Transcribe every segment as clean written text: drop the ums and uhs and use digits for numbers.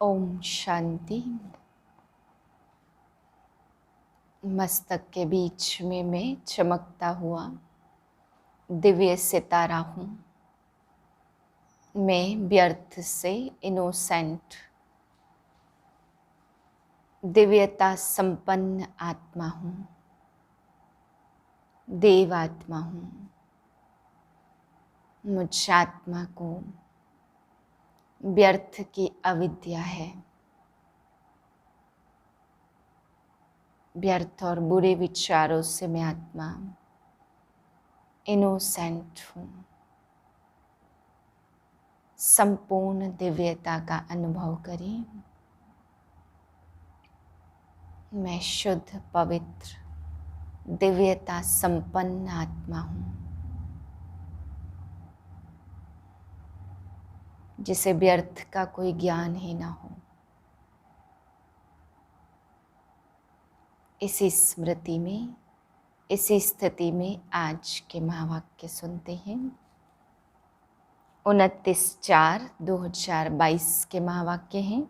ओम शांति। मस्तक के बीच में मैं चमकता हुआ दिव्य सितारा हूँ। मैं व्यर्थ से इनोसेंट, दिव्यता संपन्न आत्मा हूँ, देव आत्मा हूँ। मुझ आत्मा को व्यर्थ की अविद्या है। व्यर्थ और बुरे विचारों से मैं आत्मा इनोसेंट हूँ। संपूर्ण दिव्यता का अनुभव करें। मैं शुद्ध, पवित्र, दिव्यता संपन्न आत्मा हूँ, जिसे व्यर्थ का कोई ज्ञान ही ना हो। इसी स्मृति में, इसी स्थिति में आज के महावाक्य सुनते हैं। 29/4/2022 के महावाक्य हैं।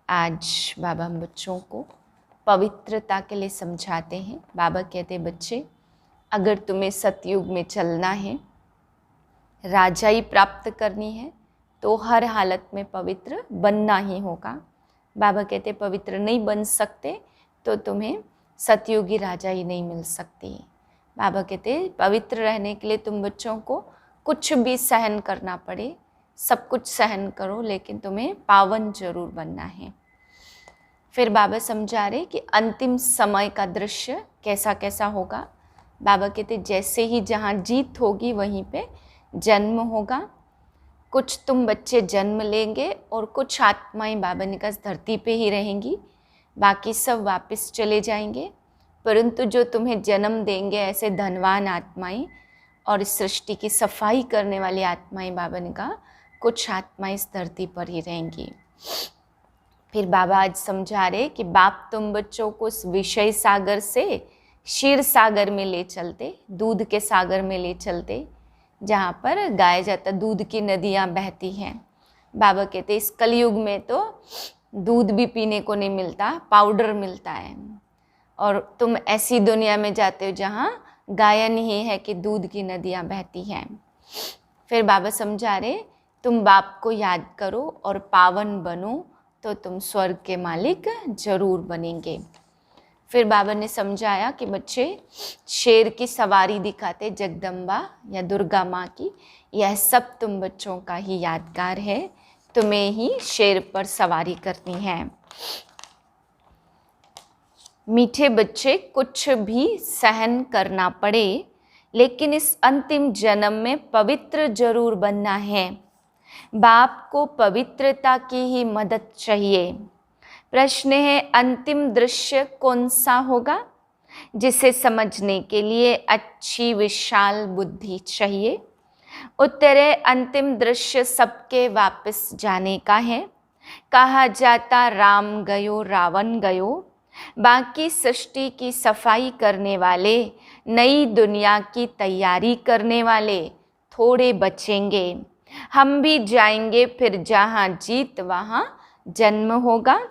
आज बाबा हम बच्चों को पवित्रता के लिए समझाते हैं। बाबा कहते हैं, बच्चे, अगर तुम्हें सतयुग में चलना है, राजाई प्राप्त करनी है, तो हर हालत में पवित्र बनना ही होगा। बाबा कहते पवित्र नहीं बन सकते तो तुम्हें सतयुगी राजाई नहीं मिल सकती। बाबा कहते पवित्र रहने के लिए तुम बच्चों को कुछ भी सहन करना पड़े, सब कुछ सहन करो, लेकिन तुम्हें पावन जरूर बनना है। फिर बाबा समझा रहे कि अंतिम समय का दृश्य कैसा कैसा होगा। बाबा कहते जैसे ही जहाँ जीत होगी वहीं पे जन्म होगा। कुछ तुम बच्चे जन्म लेंगे और कुछ आत्माएं बाबा ने कहा धरती पे ही रहेंगी, बाकी सब वापस चले जाएंगे। परंतु जो तुम्हें जन्म देंगे ऐसे धनवान आत्माएं और इस सृष्टि की सफाई करने वाली आत्माएं, बाबा ने कहा कुछ आत्माएं इस धरती पर ही रहेंगी। फिर बाबा आज समझा रहे कि बाप तुम बच्चों को इस विषय सागर से क्षीर सागर में ले चलते, दूध के सागर में ले चलते, जहाँ पर गाया जाता दूध की नदियाँ बहती हैं। बाबा कहते इस कलयुग में तो दूध भी पीने को नहीं मिलता, पाउडर मिलता है, और तुम ऐसी दुनिया में जाते हो जहाँ गायन ही है कि दूध की नदियाँ बहती हैं। फिर बाबा समझा रहे तुम बाप को याद करो और पावन बनो तो तुम स्वर्ग के मालिक जरूर बनेंगे। फिर बाबा ने समझाया कि बच्चे शेर की सवारी दिखाते जगदम्बा या दुर्गा माँ की, यह सब तुम बच्चों का ही यादगार है, तुम्हें ही शेर पर सवारी करनी है। मीठे बच्चे, कुछ भी सहन करना पड़े, लेकिन इस अंतिम जन्म में पवित्र जरूर बनना है। बाप को पवित्रता की ही मदद चाहिए। प्रश्न है अंतिम दृश्य कौन सा होगा, जिसे समझने के लिए अच्छी विशाल बुद्धि चाहिए। उत्तर है अंतिम दृश्य सबके वापस जाने का है। कहा जाता राम गयो रावण गयो, बाकी सृष्टि की सफाई करने वाले, नई दुनिया की तैयारी करने वाले थोड़े बचेंगे। हम भी जाएंगे फिर जहाँ जीत वहाँ जन्म होगा।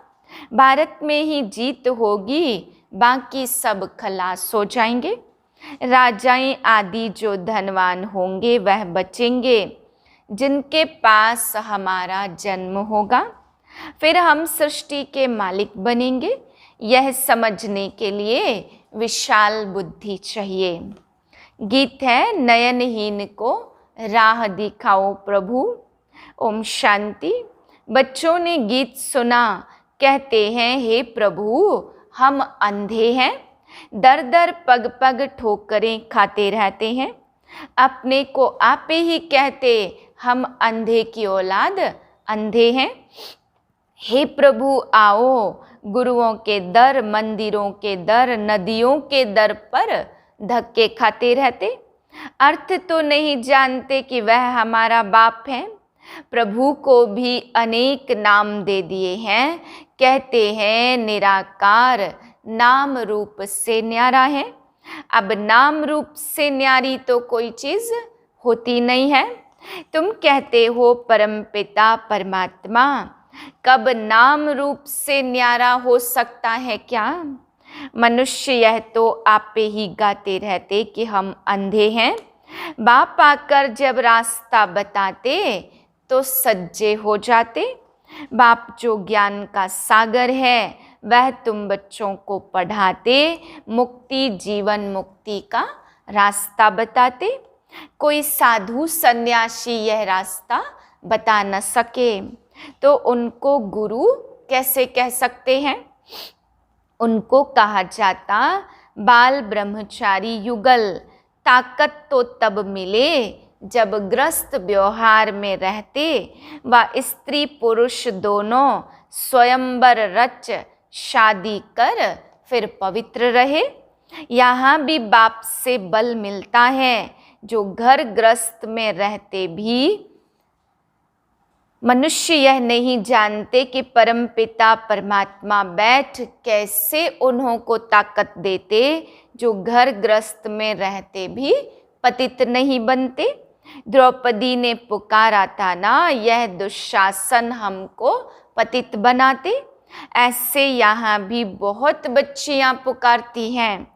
भारत में ही जीत होगी, बाकी सब खलास हो जाएंगे। राजाएं आदि जो धनवान होंगे वह बचेंगे, जिनके पास हमारा जन्म होगा। फिर हम सृष्टि के मालिक बनेंगे। यह समझने के लिए विशाल बुद्धि चाहिए। गीत है नयनहीन को राह दिखाओ प्रभु। ओम शांति। बच्चों ने गीत सुना, कहते हैं हे प्रभु हम अंधे हैं, दर दर पग पग ठोकरें खाते रहते हैं। अपने को आप ही कहते हम अंधे की औलाद अंधे हैं। हे प्रभु आओ, गुरुओं के दर, मंदिरों के दर, नदियों के दर पर धक्के खाते रहते। अर्थ तो नहीं जानते कि वह हमारा बाप है। प्रभु को भी अनेक नाम दे दिए हैं, कहते हैं निराकार, नाम रूप से न्यारा है। अब नाम रूप से न्यारी तो कोई चीज होती नहीं है। तुम कहते हो परमपिता परमात्मा, कब नाम रूप से न्यारा हो सकता है क्या? मनुष्य यह तो आपे ही गाते रहते कि हम अंधे हैं। बाप आकर जब रास्ता बताते तो सज्जे हो जाते। बाप जो ज्ञान का सागर है वह तुम बच्चों को पढ़ाते, मुक्ति जीवन मुक्ति का रास्ता बताते। कोई साधु सन्यासी यह रास्ता बता न सके तो उनको गुरु कैसे कह सकते हैं? उनको कहा जाता बाल ब्रह्मचारी युगल। ताकत तो तब मिले जब ग्रस्त व्यवहार में रहते व स्त्री पुरुष दोनों स्वयंवर रच शादी कर फिर पवित्र रहे। यहाँ भी बाप से बल मिलता है। जो घर ग्रस्त में रहते भी मनुष्य यह नहीं जानते कि परमपिता परमात्मा बैठ कैसे उन्हों को ताकत देते जो घर ग्रस्त में रहते भी पतित नहीं बनते। द्रौपदी ने पुकारा था ना, यह दुशासन हमको पतित बनाते। ऐसे यहाँ भी बहुत बच्चियां पुकारती हैं।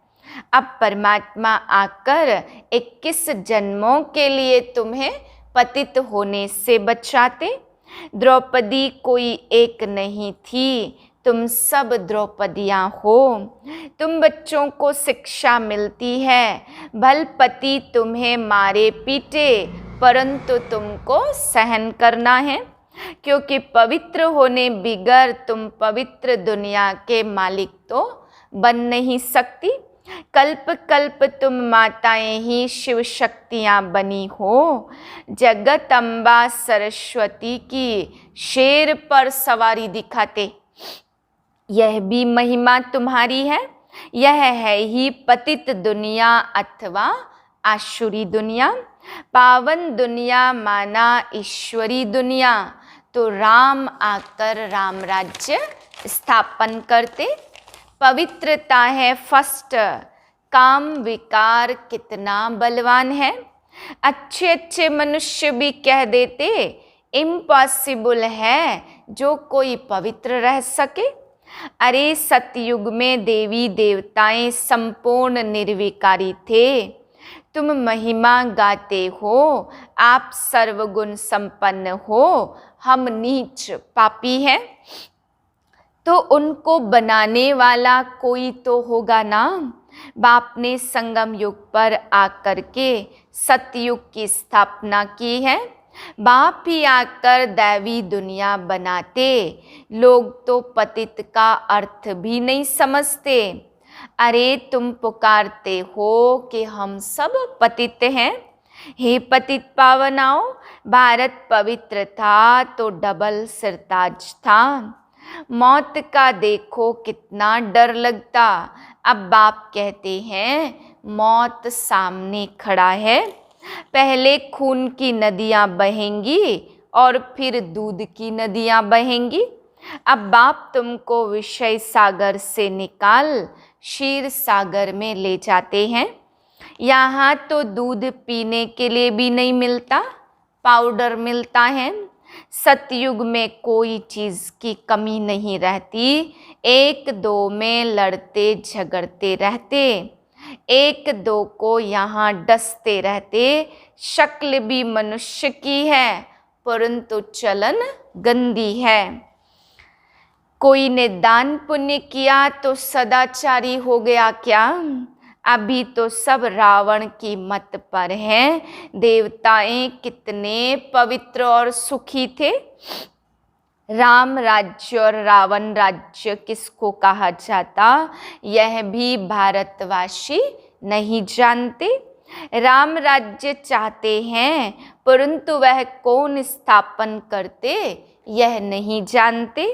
अब परमात्मा आकर 21 जन्मों के लिए तुम्हें पतित होने से बचाते। द्रौपदी कोई एक नहीं थी, तुम सब द्रौपदियाँ हो। तुम बच्चों को शिक्षा मिलती है। भल पति तुम्हें मारे पीटे परंतु तुमको सहन करना है, क्योंकि पवित्र होने बिगर तुम पवित्र दुनिया के मालिक तो बन नहीं सकती। कल्प कल्प तुम माताएं ही शिव शक्तियां बनी हो। जगत अम्बा सरस्वती की शेर पर सवारी दिखाते, यह भी महिमा तुम्हारी है। यह है ही पतित दुनिया अथवा आसुरी दुनिया। पावन दुनिया माना ईश्वरी दुनिया, तो राम आकर राम राज्य स्थापन करते। पवित्रता है फर्स्ट, काम विकार कितना बलवान है। अच्छे अच्छे मनुष्य भी कह देते इम्पॉसिबल है जो कोई पवित्र रह सके। अरे सतयुग में देवी देवताएं संपूर्ण निर्विकारी थे। तुम महिमा गाते हो, आप सर्वगुण संपन्न हो, हम नीच पापी हैं। तो उनको बनाने वाला कोई तो होगा ना। बाप ने संगम युग पर आकर के सतयुग की स्थापना की है। बाप ही आकर दैवी दुनिया बनाते। लोग तो पतित का अर्थ भी नहीं समझते। अरे तुम पुकारते हो कि हम सब पतित हैं। हे पतित पावनाओं, भारत पवित्र था तो डबल सिरताज था। मौत का देखो कितना डर लगता। अब बाप कहते हैं मौत सामने खड़ा है। पहले खून की नदियां बहेंगी और फिर दूध की नदियां बहेंगी। अब बाप तुमको विषय सागर से निकाल क्षीर सागर में ले जाते हैं। यहाँ तो दूध पीने के लिए भी नहीं मिलता, पाउडर मिलता है। सतयुग में कोई चीज़ की कमी नहीं रहती। एक दो में लड़ते झगड़ते रहते, एक दो को यहाँ डसते रहते। शक्ल भी मनुष्य की है परंतु चलन गंदी है। कोई ने दान पुण्य किया तो सदाचारी हो गया क्या? अभी तो सब रावण की मत पर हैं। देवताएं कितने पवित्र और सुखी थे। राम राज्य और रावण राज्य किसको कहा जाता, यह भी भारतवासी नहीं जानते। राम राज्य चाहते हैं परंतु वह कौन स्थापन करते यह नहीं जानते।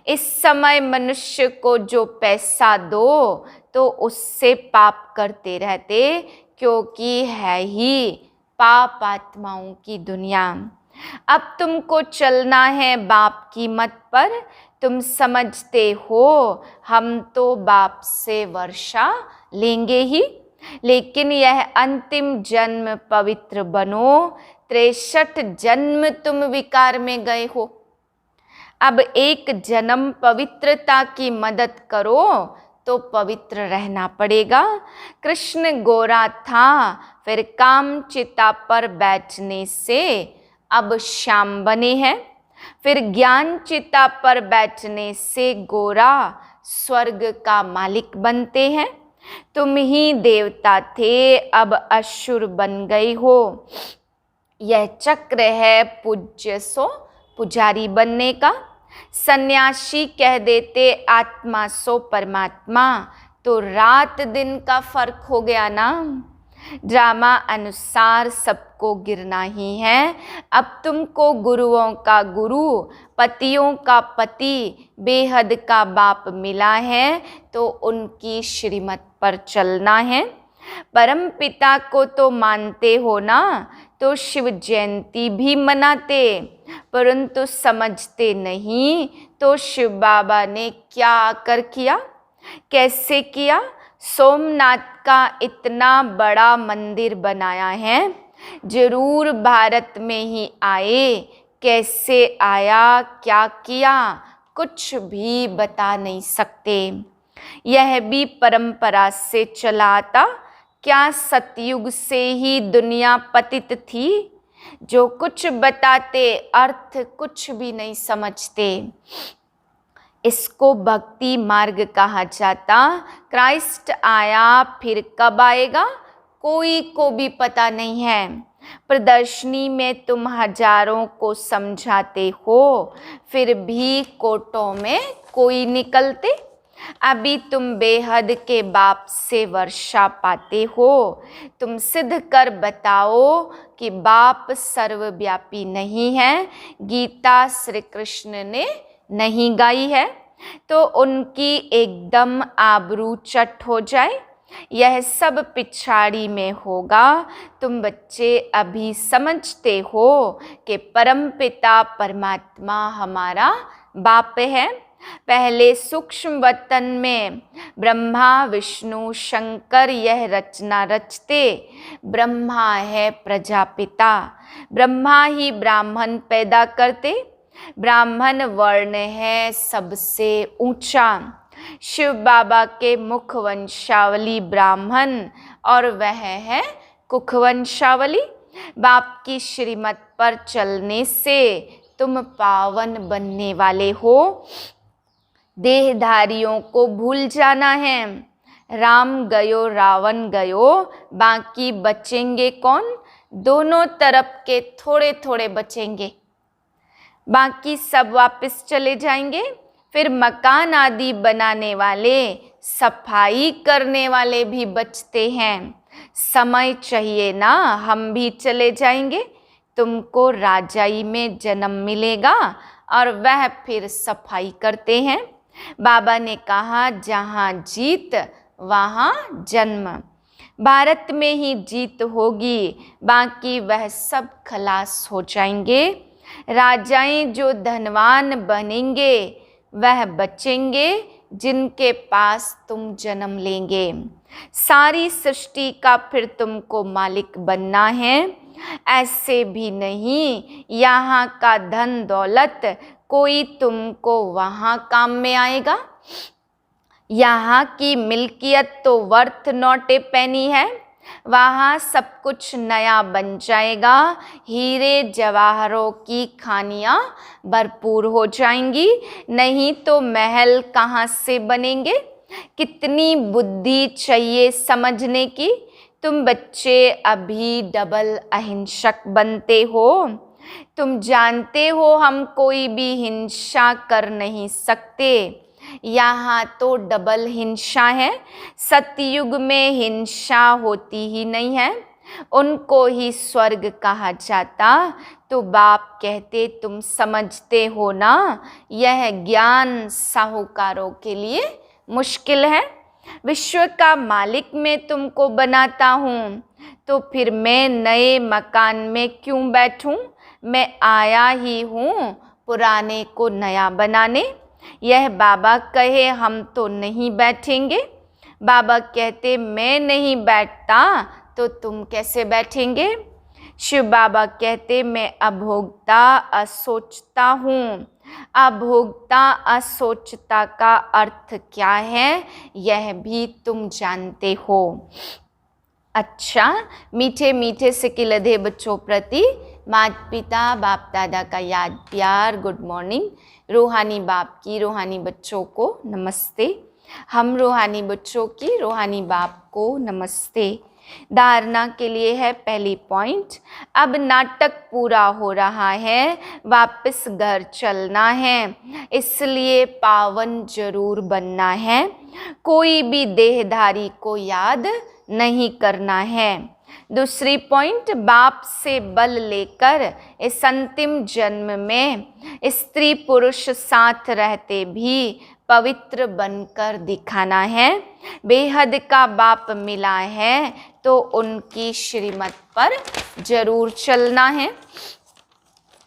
इस समय मनुष्य को जो पैसा दो तो उससे पाप करते रहते, क्योंकि है ही पाप आत्माओं की दुनिया। अब तुमको चलना है बाप की मत पर। तुम समझते हो हम तो बाप से वर्षा लेंगे ही, लेकिन यह अंतिम जन्म पवित्र बनो। 63 जन्म तुम विकार में गए हो। अब एक जन्म पवित्रता की मदद करो तो पवित्र रहना पड़ेगा। कृष्ण गोरा था, फिर काम चिता पर बैठने से अब श्याम बने हैं। फिर ज्ञान चिता पर बैठने से गोरा स्वर्ग का मालिक बनते हैं। तुम ही देवता थे, अब असुर बन गए हो। यह चक्र है पूज्य सो पुजारी बनने का। सन्यासी कह देते आत्मा सो परमात्मा, तो रात दिन का फर्क हो गया ना। ड्रामा अनुसार सबको गिरना ही है। अब तुमको गुरुओं का गुरु, पतियों का पति, बेहद का बाप मिला है, तो उनकी श्रीमत पर चलना है। परम पिता को तो मानते हो ना, तो शिव जयंती भी मनाते, परंतु समझते नहीं तो शिव बाबा ने क्या आकर किया, कैसे किया। सोमनाथ का इतना बड़ा मंदिर बनाया है, जरूर भारत में ही आए। कैसे आया, क्या किया, कुछ भी बता नहीं सकते। यह भी परंपरा से चला आता। क्या सतयुग से ही दुनिया पतित थी? जो कुछ बताते अर्थ कुछ भी नहीं समझते। इसको भक्ति मार्ग कहा जाता। क्राइस्ट आया, फिर कब आएगा कोई को भी पता नहीं है। प्रदर्शनी में तुम हजारों को समझाते हो, फिर भी कोटों में कोई निकलते। अभी तुम बेहद के बाप से वर्षा पाते हो। तुम सिद्ध कर बताओ कि बाप सर्वव्यापी नहीं है। गीता श्री कृष्ण ने नहीं गाई है तो उनकी एकदम आबरू चट हो जाए। यह सब पिछाड़ी में होगा। तुम बच्चे अभी समझते हो कि परमपिता परमात्मा हमारा बाप है। पहले सूक्ष्म वतन में ब्रह्मा विष्णु शंकर यह रचना रचते। ब्रह्मा है प्रजापिता, ब्रह्मा ही ब्राह्मण पैदा करते। ब्राह्मण वर्ण है सबसे ऊंचा। शिव बाबा के मुख वंशावली ब्राह्मण और वह है कुख वंशावली। बाप की श्रीमत पर चलने से तुम पावन बनने वाले हो। देहधारियों को भूल जाना है। राम गयो रावण गयो, बाकी बचेंगे कौन? दोनों तरफ के थोड़े थोड़े बचेंगे, बाकी सब वापस चले जाएंगे। फिर मकान आदि बनाने वाले, सफाई करने वाले भी बचते हैं। समय चाहिए ना, हम भी चले जाएंगे। तुमको राजाई में जन्म मिलेगा और वह फिर सफाई करते हैं। बाबा ने कहा जहाँ जीत वहाँ जन्म। भारत में ही जीत होगी, बाकी वह सब खलास हो जाएंगे। राजाएं जो धनवान बनेंगे वह बचेंगे, जिनके पास तुम जन्म लेंगे। सारी सृष्टि का फिर तुमको मालिक बनना है। ऐसे भी नहीं यहाँ का धन दौलत कोई तुमको वहाँ काम में आएगा। यहाँ की मिल्कियत तो वर्थ नॉट ए पेनी है, वहाँ सब कुछ नया बन जाएगा। हीरे जवाहरों की खानियाँ भरपूर हो जाएंगी, नहीं तो महल कहाँ से बनेंगे। कितनी बुद्धि चाहिए समझने की। तुम बच्चे अभी डबल अहिंसक बनते हो। तुम जानते हो हम कोई भी हिंसा कर नहीं सकते। यहाँ तो डबल हिंसा है। सतयुग में हिंसा होती ही नहीं है, उनको ही स्वर्ग कहा जाता। तो बाप कहते तुम समझते हो ना, यह ज्ञान साहूकारों के लिए मुश्किल है। विश्व का मालिक मैं तुमको बनाता हूँ, तो फिर मैं नए मकान में क्यों बैठूं? मैं आया ही हूँ पुराने को नया बनाने। यह बाबा कहे हम तो नहीं बैठेंगे। बाबा कहते मैं नहीं बैठता तो तुम कैसे बैठेंगे? शिव बाबा कहते मैं अभोक्ता असोचता हूँ, अभोक्ता असोचता का अर्थ क्या है यह भी तुम जानते हो। अच्छा, मीठे मीठे से लधे बच्चों प्रति माता पिता बाप दादा का याद प्यार गुड मॉर्निंग। रूहानी बाप की रूहानी बच्चों को नमस्ते। हम रूहानी बच्चों की रूहानी बाप को नमस्ते। धारणा के लिए है पहली पॉइंट, अब नाटक पूरा हो रहा है, वापस घर चलना है, इसलिए पावन जरूर बनना है। कोई भी देहधारी को याद नहीं करना है। दूसरी पॉइंट, बाप से बल लेकर इस अंतिम जन्म में स्त्री पुरुष साथ रहते भी पवित्र बनकर दिखाना है। बेहद का बाप मिला है तो उनकी श्रीमत पर जरूर चलना है।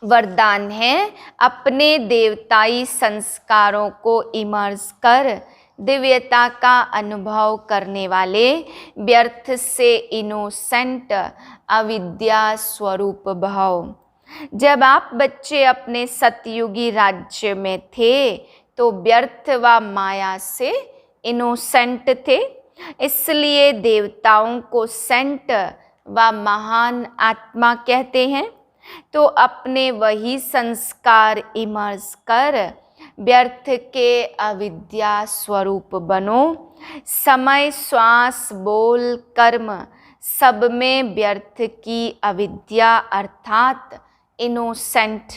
वरदान है, अपने देवताई संस्कारों को इमर्ज कर दिव्यता का अनुभव करने वाले व्यर्थ से इनोसेंट अविद्या स्वरूप भाव। जब आप बच्चे अपने सतयुगी राज्य में थे तो व्यर्थ व माया से इनोसेंट थे, इसलिए देवताओं को सेंट व महान आत्मा कहते हैं। तो अपने वही संस्कार इमर्ज कर व्यर्थ के अविद्या स्वरूप बनो। समय श्वास बोल कर्म सब में व्यर्थ की अविद्या अर्थात इनोसेंट।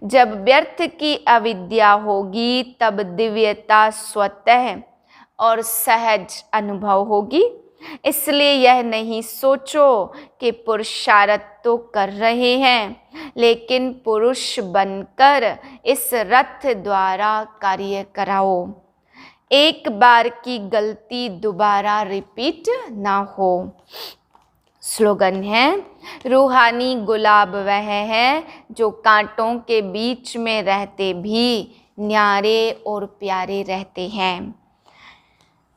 जब व्यर्थ की अविद्या होगी तब दिव्यता स्वतः और सहज अनुभव होगी। इसलिए यह नहीं सोचो कि पुरुषार्थ तो कर रहे हैं, लेकिन पुरुष बनकर इस रथ द्वारा कार्य कराओ। एक बार की गलती दोबारा रिपीट ना हो। स्लोगन है, रूहानी गुलाब वह है जो कांटों के बीच में रहते भी न्यारे और प्यारे रहते हैं।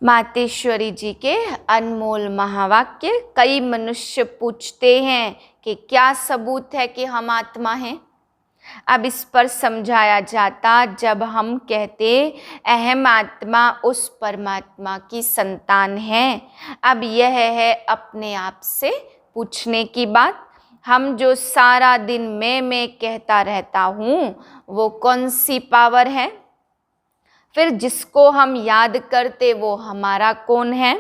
मातेश्वरी जी के अनमोल महावाक्य। कई मनुष्य पूछते हैं कि क्या सबूत है कि हम आत्मा हैं। अब इस पर समझाया जाता, जब हम कहते अहम आत्मा उस परमात्मा की संतान है, अब यह है अपने आप से पूछने की बात। हम जो सारा दिन मैं कहता रहता हूँ वो कौन सी पावर है? फिर जिसको हम याद करते वो हमारा कौन है?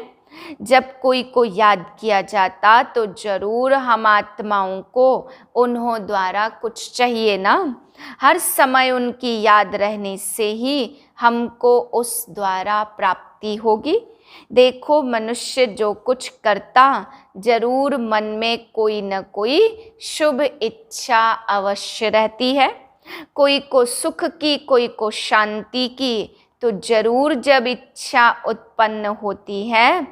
जब कोई को याद किया जाता तो जरूर हम आत्माओं को उन्हों द्वारा कुछ चाहिए ना। हर समय उनकी याद रहने से ही हमको उस द्वारा प्राप्ति होगी। देखो, मनुष्य जो कुछ करता जरूर मन में कोई न कोई शुभ इच्छा अवश्य रहती है। कोई को सुख की, कोई को शांति की, तो जरूर जब इच्छा उत्पन्न होती है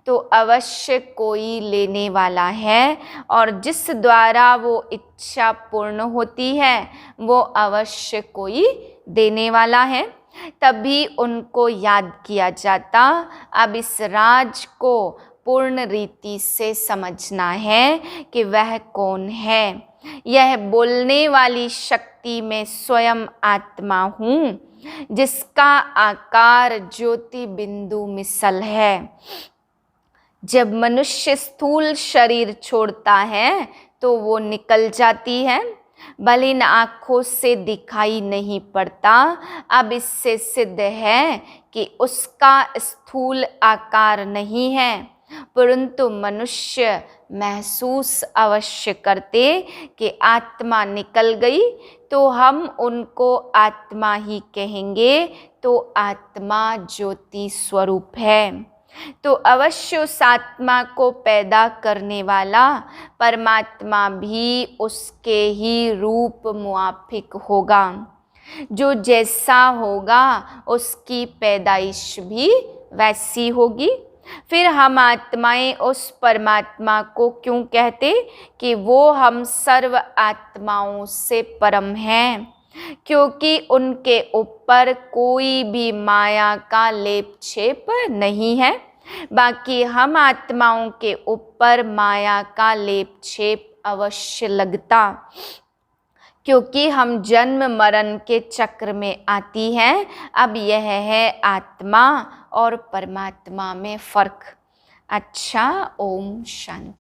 तो अवश्य कोई लेने वाला है, और जिस द्वारा वो इच्छा पूर्ण होती है वो अवश्य कोई देने वाला है। तभी उनको याद किया जाता। अब इस राज को पूर्ण रीति से समझना है कि वह कौन है। यह बोलने वाली शक्ति में स्वयं आत्मा हूँ, जिसका आकार ज्योति बिंदु मिसल है। जब मनुष्य स्थूल शरीर छोड़ता है तो वो निकल जाती है, भले इन आँखों से दिखाई नहीं पड़ता। अब इससे सिद्ध है कि उसका स्थूल आकार नहीं है, परंतु मनुष्य महसूस अवश्य करते कि आत्मा निकल गई तो हम उनको आत्मा ही कहेंगे। तो आत्मा ज्योति स्वरूप है, तो अवश्य उस आत्मा को पैदा करने वाला परमात्मा भी उसके ही रूप मुआफिक होगा। जो जैसा होगा उसकी पैदाइश भी वैसी होगी। फिर हम आत्माएं उस परमात्मा को क्यों कहते कि वो हम सर्व आत्माओं से परम हैं? क्योंकि उनके ऊपर कोई भी माया का लेप छेप नहीं है। बाकी हम आत्माओं के ऊपर माया का लेप छेप अवश्य लगता, क्योंकि हम जन्म मरण के चक्र में आती हैं। अब यह है आत्मा और परमात्मा में फर्क। अच्छा, ओम शांति।